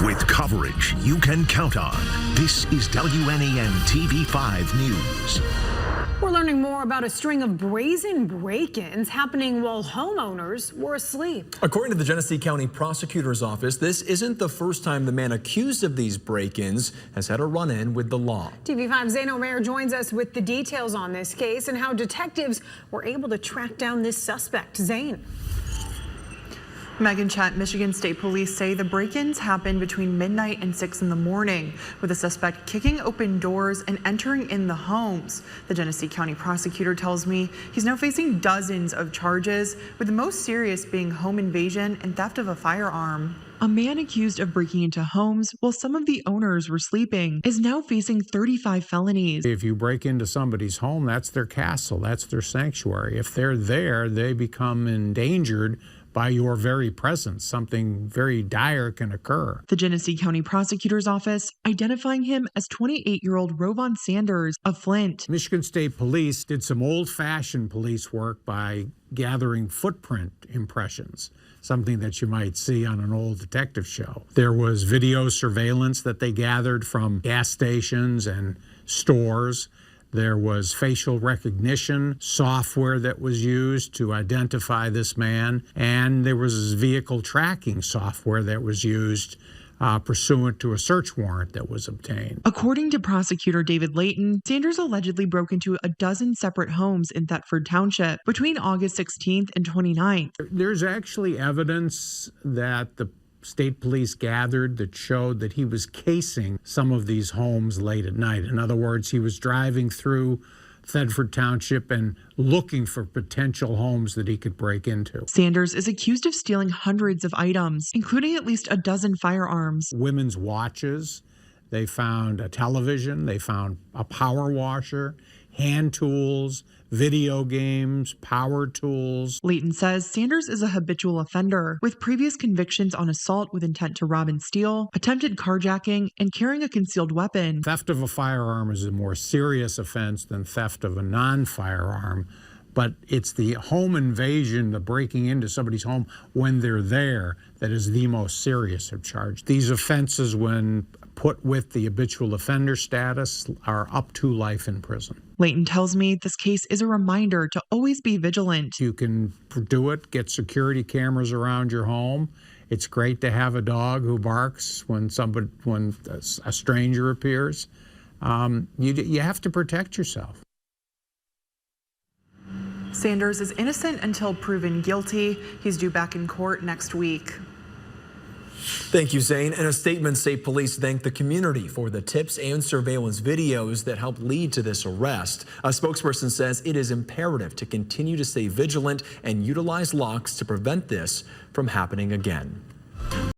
with coverage you can count on. This is WNAN TV5 News. We're learning more about a string of brazen break-ins happening while homeowners were asleep. According to the Genesee County Prosecutor's Office, this isn't the first time the man accused of these break-ins has had a run-in with the law. TV5's Zane O'Meara joins us with the details on this case and how detectives were able to track down this suspect. Zane. Megan Chet, Michigan State Police say the break-ins happened between midnight and 6 in the morning, with the suspect kicking open doors and entering in the homes. The Genesee County Prosecutor tells me he's now facing dozens of charges, with the most serious being home invasion and theft of a firearm. A man accused of breaking into homes while some of the owners were sleeping is now facing 35 felonies. If you break into somebody's home, that's their castle, that's their sanctuary. If they're there, they become endangered by your very presence. Something very dire can occur. The Genesee County Prosecutor's Office identifying him as 28-year-old Rovon Sanders of Flint. Michigan State Police did some old-fashioned police work by gathering footprint impressions, something that you might see on an old detective show. There was video surveillance that they gathered from gas stations and stores. There was facial recognition software that was used to identify this man, and there was vehicle tracking software that was used pursuant to a search warrant that was obtained. According to Prosecutor David Layton, Sanders allegedly broke into a dozen separate homes in Thetford Township between August 16th and 29th. There's actually evidence that the state police gathered that showed that he was casing some of these homes late at night. In other words, he was driving through Thetford Township and looking for potential homes that he could break into. Sanders is accused of stealing hundreds of items, including at least a dozen firearms. Women's watches, they found a television, they found a power washer, hand tools, video games, power tools. Layton says Sanders is a habitual offender with previous convictions on assault with intent to rob and steal, attempted carjacking, and carrying a concealed weapon. Theft of a firearm is a more serious offense than theft of a non-firearm, but it's the home invasion, the breaking into somebody's home when they're there, that is the most serious of charge. These offenses, when put with the habitual offender status, are up to life in prison. Layton tells me this case is a reminder to always be vigilant. You can do it, get security cameras around your home. It's great to have a dog who barks when a stranger appears. You have to protect yourself. Sanders is innocent until proven guilty. He's due back in court next week. Thank you, Zane. In a statement, state police thanked the community for the tips and surveillance videos that helped lead to this arrest. A spokesperson says it is imperative to continue to stay vigilant and utilize locks to prevent this from happening again.